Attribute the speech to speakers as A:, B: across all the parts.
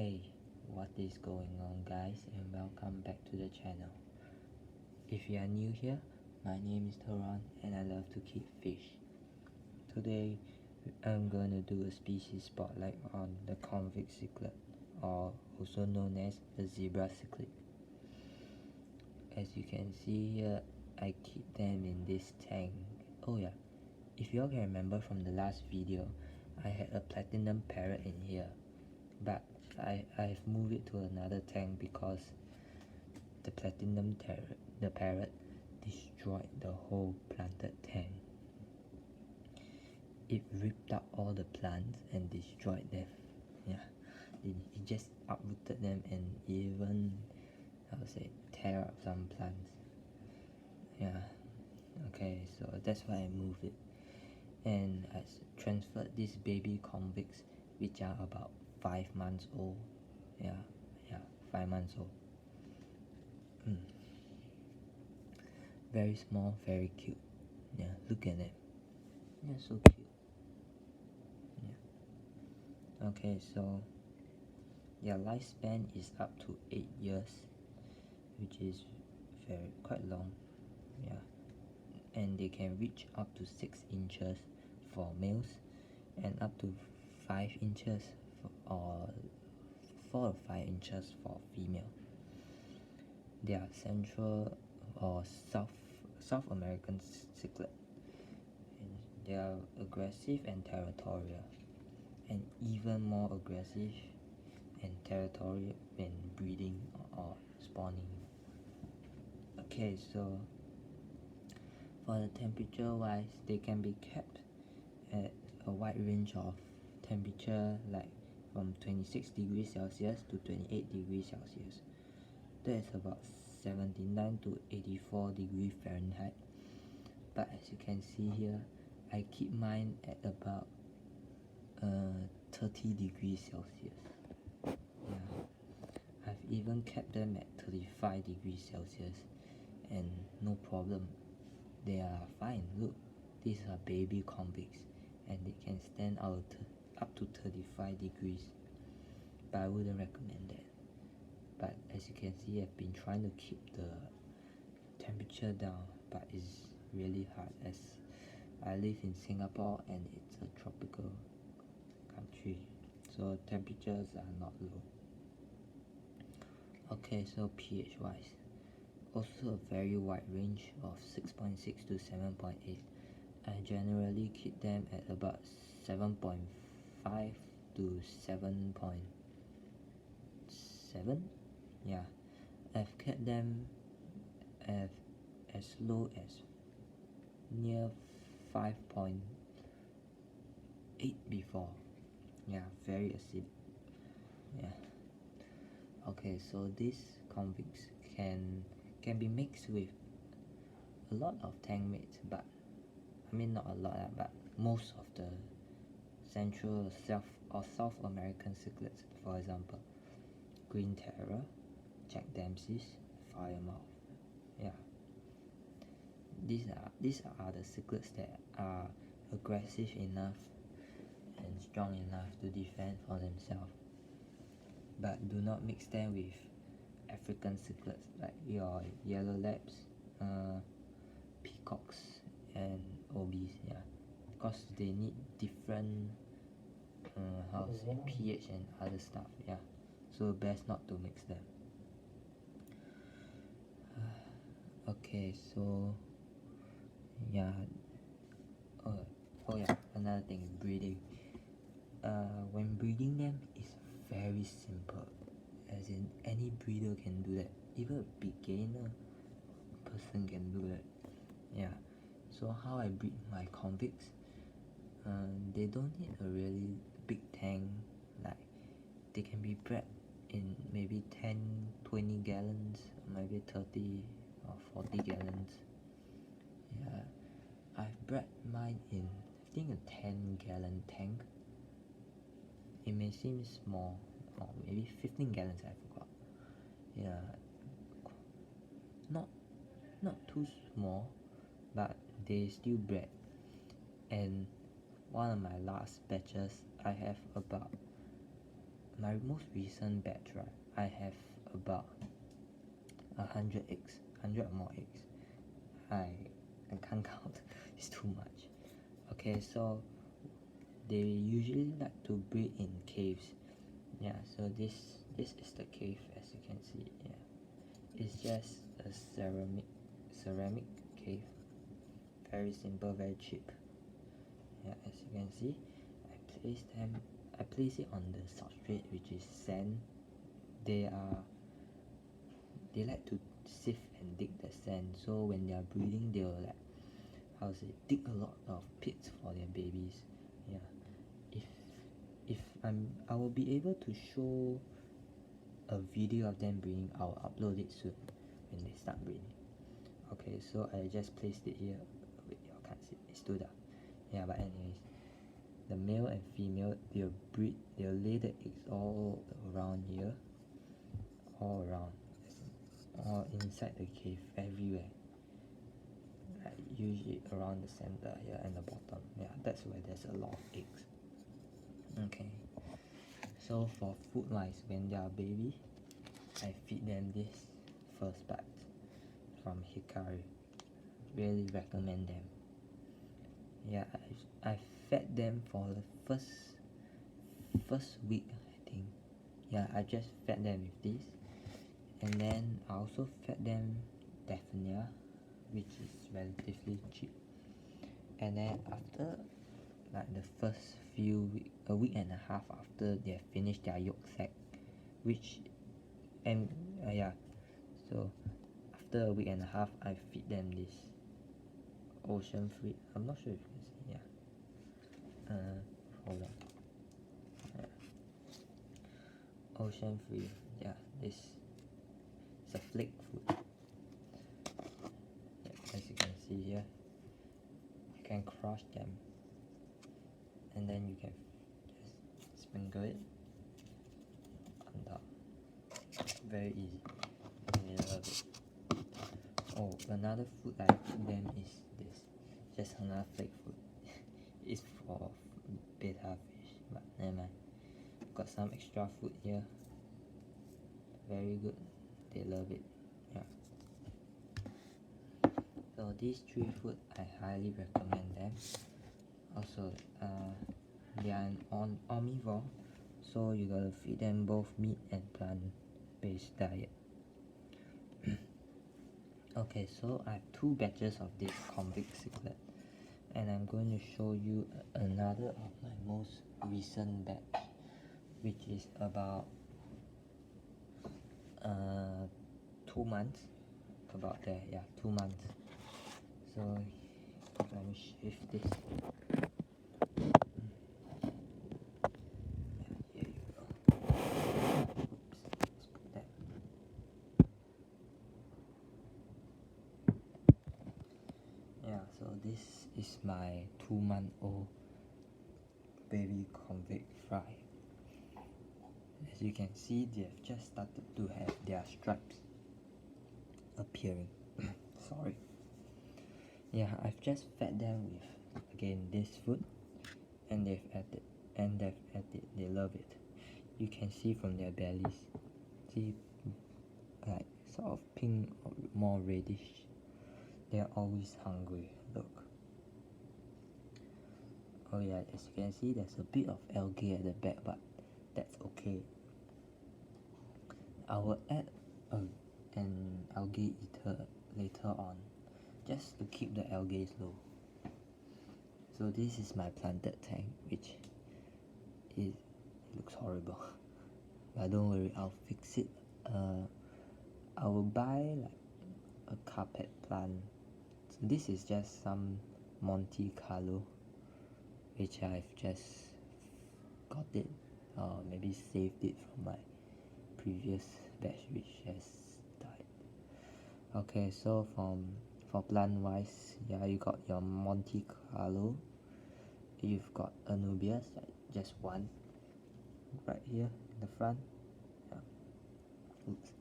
A: Hey, what is going on guys, and welcome back to the channel. If you are new here, my name is Toron and I love to keep fish. Today I'm gonna do a species spotlight on the convict cichlid, or also known as the zebra cichlid. As you can see here, I keep them in this tank. Oh yeah, if you all can remember from the last video, I had a platinum parrot in here, but I've moved it to another tank because the platinum parrot destroyed the whole planted tank. It ripped up all the plants and destroyed them. Yeah, it just uprooted them and even tear up some plants. Yeah, okay, so that's why I moved it, and I transferred these baby convicts, which are about 5 months old. Yeah, 5 months old. Very small, very cute. Yeah, look at them. Yeah, so cute. Yeah. Okay, so their lifespan is up to 8 years, which is quite long. Yeah, and they can reach up to 6 inches for males and up to 5 inches or 4 or 5 inches for female. They are Central or South American cichlid. They are aggressive and territorial, and even more aggressive and territorial when breeding or spawning. Okay, so for the temperature wise, they can be kept at a wide range of temperature, like from 26 degrees Celsius to 28 degrees Celsius. That is about 79 to 84 degrees Fahrenheit. But as you can see here, I keep mine at about 30 degrees Celsius. Yeah, I've even kept them at 35 degrees Celsius and no problem. They are fine. Look, these are baby convicts and they can stand out up to 35 degrees, but I wouldn't recommend that. But as you can see, I've been trying to keep the temperature down, but it's really hard as I live in Singapore and it's a tropical country, so temperatures are not low. Okay, so pH wise, also a very wide range of 6.6 to 7.8. I generally keep them at about 7.5 to 7.7. Yeah, I've kept them as low as near 5.8 before. Yeah, very acidic. Yeah. Okay, so these convicts can be mixed with a lot of tank mates, but I mean not a lot, but most of the Central or South American cichlids, for example, Green Terror, Jack Dempsey's, Firemouth. Yeah, these are the cichlids that are aggressive enough and strong enough to defend for themselves. But do not mix them with African cichlids like your yellow labs, peacocks and obis. Yeah, because they need different pH and other stuff. Yeah, so best not to mix them. Okay, so yeah. Oh yeah, another thing is breeding. When breeding them is very simple, as in any breeder can do that. Even a beginner person can do that. Yeah, so how I breed my convicts, they don't need a really big tank. Like, they can be bred in maybe 10-20 gallons, maybe 30 or 40 gallons. Yeah, I've bred mine in I think a 10-gallon tank. It may seem small, or maybe 15 gallons, I forgot. Yeah, not too small, but they still bred. And one of my last batches, I have about my most recent batch, right, I have about 100 eggs, 100 or more eggs. I can't count, it's too much. Okay, so they usually like to breed in caves. Yeah, so this is the cave, as you can see. Yeah, it's just a ceramic cave, very simple, very cheap. Yeah, as you can see, I place it on the substrate, which is sand. They like to sift and dig the sand, so when they are breeding, they will like, how to say, dig a lot of pits for their babies. Yeah, if I will be able to show a video of them breeding. I'll upload it soon when they start breeding. Okay, so I just placed it here. Wait, you can't see, it stood up. Yeah, but anyways, the male and female, they'll lay the eggs all around here, all around, all inside the cave, everywhere, like usually around the center here and the bottom. Yeah, that's where there's a lot of eggs. Okay, so for food wise, when they are baby, I feed them this first bite from Hikari. Really recommend them. Yeah, I fed them for the first week, I think. Yeah, I just fed them with this, and then I also fed them Daphnia, which is relatively cheap. And then after like the first a week and a half after they have finished their yolk sac, which and yeah, so after a week and a half, I feed them this ocean fruit. I'm not sure if you can see. Yeah. Hold on. Yeah. Ocean fruit. Yeah, this is a flake food. Yeah, as you can see here, you can crush them, and then you can just sprinkle it on top. Very easy. They love it. Oh, another food I feed them is this. Just another flake food. It's for betta fish, but never mind. Got some extra food here. Very good. They love it. Yeah. So these three food I highly recommend them. Also, they are an omnivore, so you gotta feed them both meat and plant-based diet. Okay, so I have two batches of this Convict Cichlid, and I'm going to show you another of my most recent batch, which is about 2 months, about there. Yeah, 2 months. So let me shift this. Yeah, here you go. Oops, let's put that. Yeah, so this is my 2-month-old baby convict fry. As you can see, they have just started to have their stripes appearing. Sorry. Yeah, I've just fed them with, again, this food, and they've ate it. They love it. You can see from their bellies, see, like sort of pink or more reddish. They're always hungry. Look. Oh yeah, as you can see, there's a bit of algae at the back, but that's okay. I will add an algae eater later on, just to keep the algae low. So this is my planted tank, which it looks horrible, but don't worry, I'll fix it. I will buy like a carpet plant. So this is just some Monte Carlo, which I've just got it, or maybe saved it from my previous batch which has died. Okay, so for plant wise, yeah, you got your Monte Carlo, you've got Anubias, like just one right here in the front. Yeah. Oops.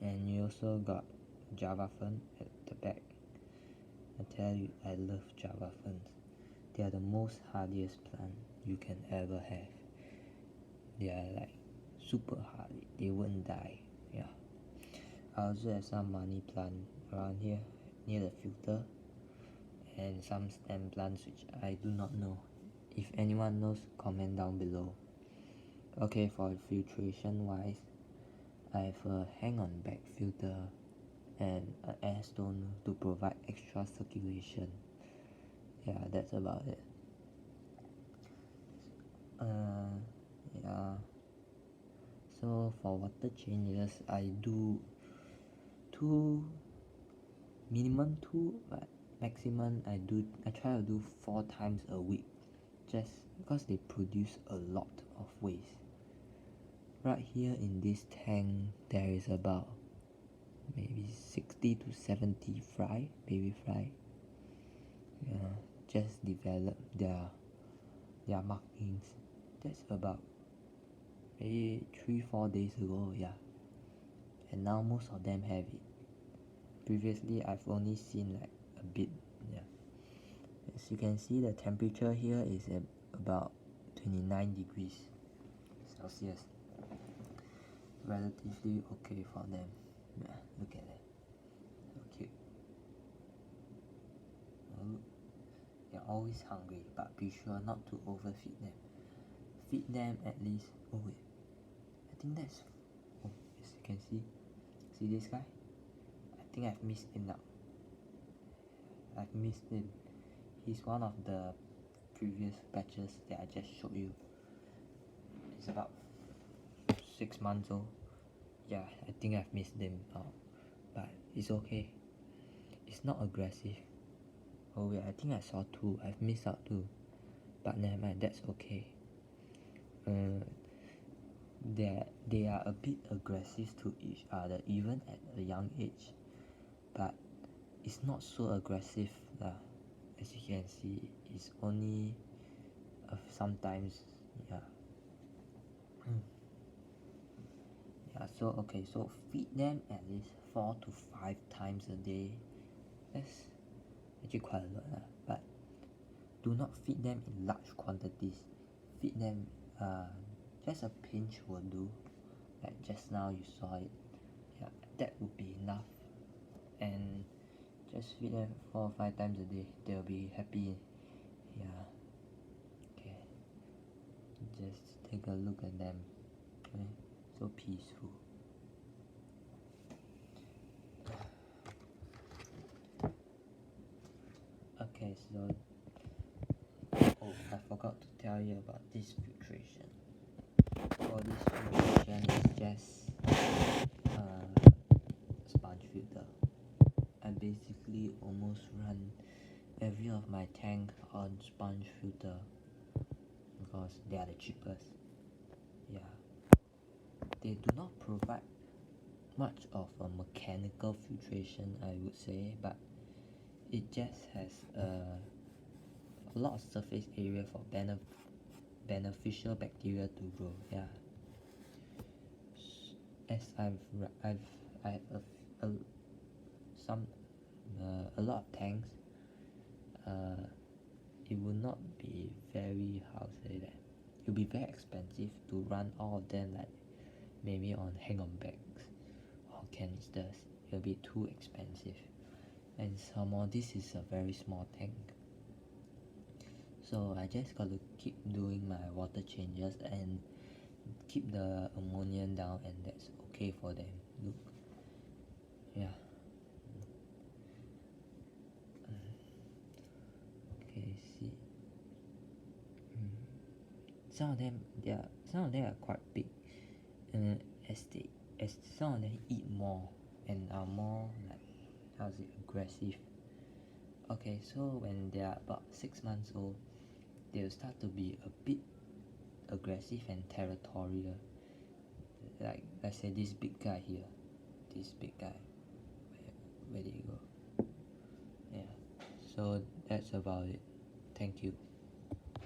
A: And you also got Java Fern at the back. I tell you, I love Java Ferns. They are the most hardiest plant you can ever have. They are like super hard, they won't die. Yeah. I also have some money plant around here near the filter, and some stem plants which I do not know. If anyone knows, comment down below. Okay, for filtration wise, I have a hang on back filter and an air stone to provide extra circulation. Yeah, that's about it. Yeah. So for water changes, I do minimum two, but maximum I try to do 4 times a week, just because they produce a lot of waste. Right here in this tank, there is about maybe 60 to 70 baby fry. Yeah, just develop their markings. That's about maybe 3-4 days ago. Yeah, and now most of them have it. Previously I've only seen like a bit. Yeah, as you can see, the temperature here is at about 29 degrees Celsius. Relatively okay for them. Yeah, look at that, so cute. Oh, they're always hungry, but be sure not to overfeed them. Feed them at least. Oh wait, I think that's, oh, as you can see this guy, I think I've missed him now. I've missed him. He's one of the previous batches that I just showed you. It's about 6 months old. Yeah, I think I've missed him out, but it's okay. It's not aggressive. Oh wait, I think I saw 2. I've missed out 2, but never mind, that's okay. They are a bit aggressive to each other even at a young age, but it's not so aggressive. As you can see, it's only sometimes. Yeah. Yeah, so okay, so feed them at least 4 to 5 times a day. That's actually quite a lot, but do not feed them in large quantities. Feed them just a pinch will do, like just now you saw it. Yeah, that would be enough, and just feed them 4 or 5 times a day. They'll be happy. Yeah. Okay, just take a look at them. Okay, so peaceful. Okay, so oh, I forgot to tell you about this filtration. For this filtration is just sponge filter. I basically almost run every of my tank on sponge filter because they are the cheapest. Yeah, they do not provide much of a mechanical filtration, I would say, but it just has a lot of surface area for beneficial bacteria to grow. Yeah, as I have a lot of tanks. It will not be very, how to say that, it will be very expensive to run all of them like maybe on hang-on bags or canisters. It will be too expensive, and some more this is a very small tank, so I just got to keep doing my water changes and keep the ammonia down, and that's okay for them. Look, yeah. Okay, see. Some of them are quite big, as some of them eat more and are more like, how is it, aggressive. Okay, so when they are about 6 months old, they will start to be a bit aggressive and territorial. Like let's say this big guy here, this big guy. Where did he go? Yeah. So that's about it. Thank you.